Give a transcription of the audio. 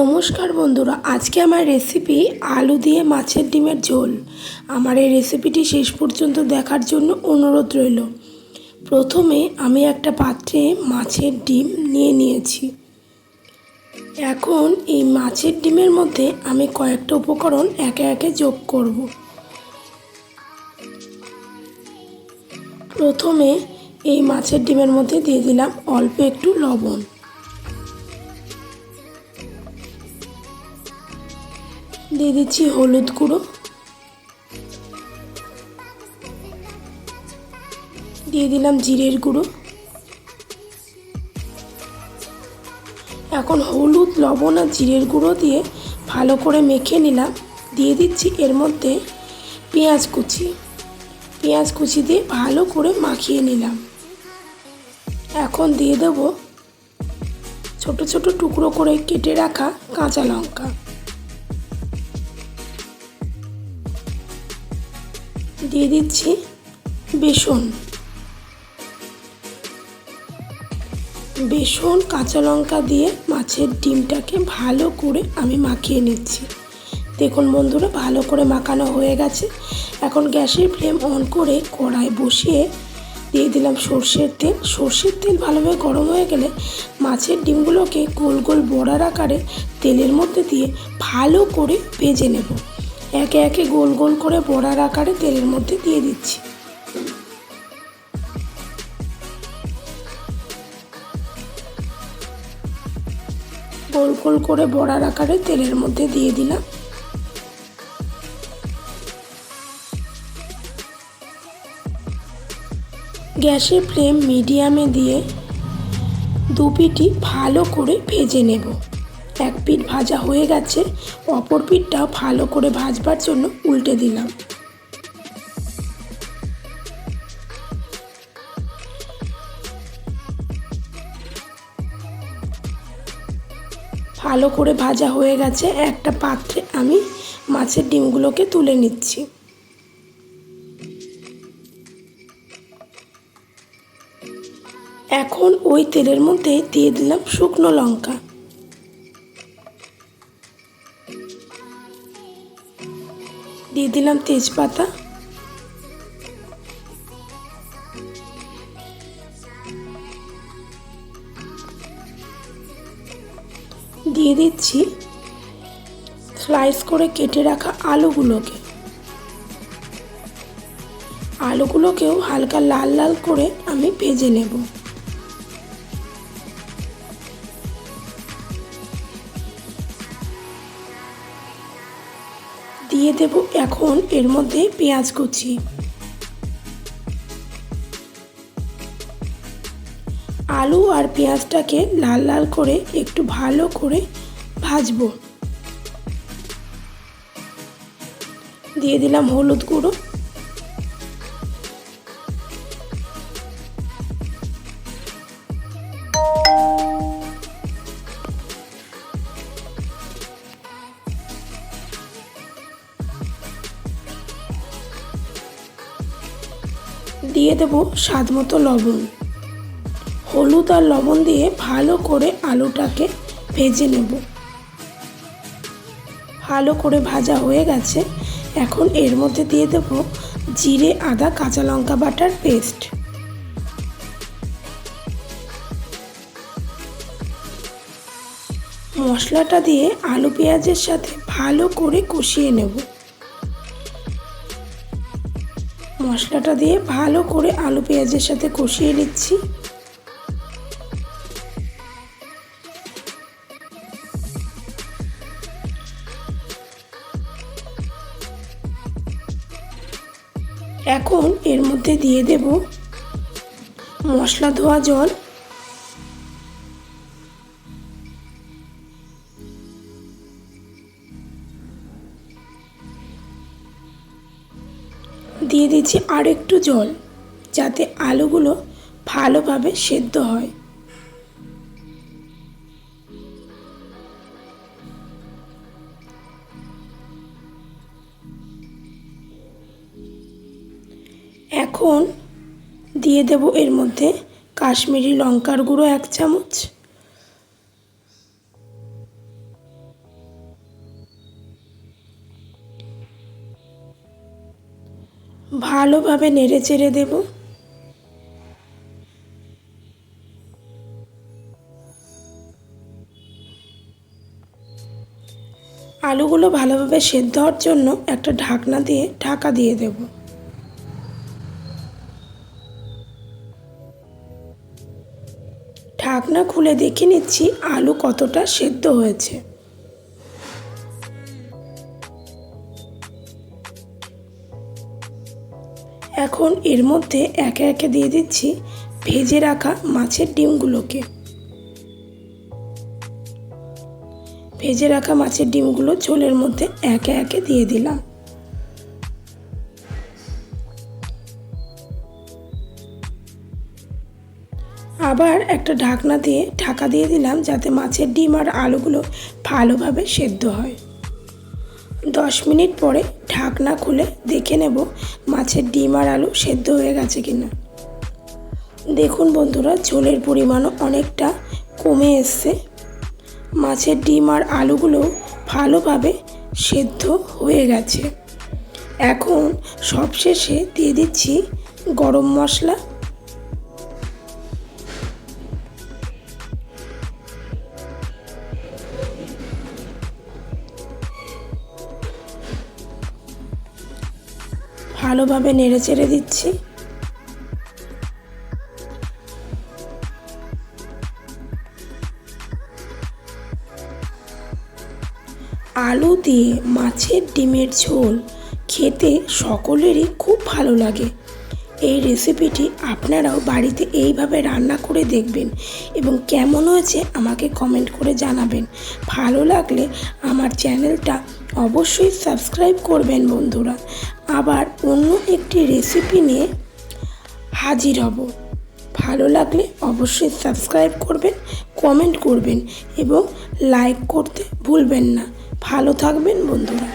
নমস্কার বন্ধুরা, আজকে আমার রেসিপি আলু দিয়ে মাছের ডিমের ঝোল। আমার এই রেসিপিটি শেষ পর্যন্ত দেখার জন্য অনুরোধ রইল। প্রথমে আমি একটা পাত্রে মাছের ডিম নিয়ে নিয়েছি। এখন এই মাছের ডিমের মধ্যে আমি কয়েকটা উপকরণ একে একে যোগ করব। প্রথমে এই মাছের ডিমের মধ্যে দিয়ে দিলাম অল্প একটু লবণ, দিয়ে দিচ্ছি হলুদ গুঁড়ো, দিয়ে দিলাম জিরের গুঁড়ো। এখন হলুদ, লবণ আর জিরের গুঁড়ো দিয়ে ভালো করে মেখে নিলাম। দিয়ে দিচ্ছি এর মধ্যে পেঁয়াজ কুচি দিয়ে ভালো করে মাখিয়ে নিলাম। এখন দিয়ে দেব ছোট ছোট টুকরো করে কেটে রাখা কাঁচা লঙ্কা, দিয়ে দিচ্ছি বেসন কাঁচা লঙ্কা দিয়ে মাছের ডিমটাকে ভালো করে আমি মাখিয়ে নিচ্ছি। দেখুন বন্ধুরা, ভালো করে মাখানো হয়ে গেছে। এখন গ্যাসের ফ্লেম অন করে কড়াই বসিয়ে দিয়ে দিলাম সর্ষের তেল ভালোভাবে গরম হয়ে গেলে মাছের ডিমগুলোকে গোল গোল বড়ার আকারে তেলের মধ্যে দিয়ে ভালো করে ভেজে নেব। একে একে গোল গোল করে বড়ার আকারে তেলের মধ্যে দিয়ে দিচ্ছি। গোল গোল করে বড়ার আকারে তেলের মধ্যে দিয়ে দিলাম। গ্যাসের ফ্লেম মিডিয়ামে দিয়ে দু পিঠই ভালো করে ভেজে নেব। এক পিঠ ভাজা হয়ে গেছে, অপর পিঠটাও ভালো করে ভাজবার জন্য উল্টে দিলাম। ভালো করে ভাজা হয়ে গেছে, একটা পাত্রে আমি মাছের ডিমগুলোকে তুলে নিচ্ছি। এখন ওই তেলের মধ্যে দিয়ে দিলাম শুকনো লঙ্কা, দিয়ে দিলাম তেজপাতা, দিয়ে দিচ্ছি স্লাইস করে কেটে রাখা আলুগুলোকেও হালকা লাল লাল করে আমি ভেজে নেব। দিয়ে দেব এখন এর মধ্যে পেঁয়াজ কুচি। আলু আর পেঁয়াজটাকে লাল লাল করে একটু ভালো করে ভাজবো। দিয়ে দিলাম হলুদ গুঁড়ো, দিয়ে দেব স্বাদ মতো লবণ। হলুদ আর লবণ দিয়ে ভালো করে আলুটাকে ভেজে নেব। ভালো করে ভাজা হয়ে গেছে, এখন এর মধ্যে দিয়ে দেব জিরে, আদা, কাঁচা লঙ্কা বাটার পেস্ট। মশলাটা দিয়ে আলু পেঁয়াজের সাথে ভালো করে কষিয়ে নেব। মশলাটা দিয়ে ভালো করে আলু পেঁয়াজের সাথে কষিয়ে নিচ্ছি। এখন এর মধ্যে দিয়ে দেব মশলা ধোয়া জল, দিয়ে দিচ্ছি আর একটু জল যাতে আলুগুলো ভালোভাবে সেদ্ধ হয়। এখন দিয়ে দেব এর মধ্যে কাশ্মীরি লঙ্কার গুঁড়ো 1 চামচ, ভালোভাবে নেড়ে চেড়ে দেব। আলুগুলো ভালোভাবে সেদ্ধ হওয়ার জন্য একটা ঢাকনা দিয়ে ঢাকা দিয়ে দেব। ঢাকনা খুলে দেখে নিচ্ছি আলু কতটা সেদ্ধ হয়েছে। এখন এর মধ্যে একে একে দিয়ে দিচ্ছি ভেজে রাখা মাছের ডিমগুলোকে। ভেজে রাখা মাছের ডিমগুলো ঝোলের মধ্যে একে একে দিয়ে দিলাম। আবার একটা ঢাকনা দিয়ে ঢাকা দিয়ে দিলাম যাতে মাছের ডিম আর আলুগুলো ভালোভাবে সেদ্ধ হয়। 10 মিনিট পরে ঢাকনা খুলে দেখে নেব মাছের ডিম আর আলু সেদ্ধ হয়ে গেছে কিনা। দেখুন বন্ধুরা, ঝোলের পরিমাণও অনেকটা কমে এসছে। মাছের ডিম আর আলুগুলো ভালোভাবে সেদ্ধ হয়ে গেছে। এখন সবশেষে দিয়ে দিচ্ছি গরম মশলা। ভালোভাবে নেড়ে চেড়ে দিচ্ছি। আলু দিয়ে মাছের ডিমের ঝোল খেতে সকলেরই খুব ভালো লাগে। এই রেসিপিটি আপনারাও বাড়িতে এইভাবে রান্না করে দেখবেন এবং কেমন হয়েছে আমাকে কমেন্ট করে জানাবেন। ভালো লাগলে আমার চ্যানেলটা অবশ্যই সাবস্ক্রাইব করবেন বন্ধুরা। আবার অন্য একটি রেসিপি নিয়ে হাজির হব। ভালো লাগলে অবশ্যই সাবস্ক্রাইব করবেন, কমেন্ট করবেন এবং লাইক করতে ভুলবেন না। ভালো থাকবেন বন্ধুরা।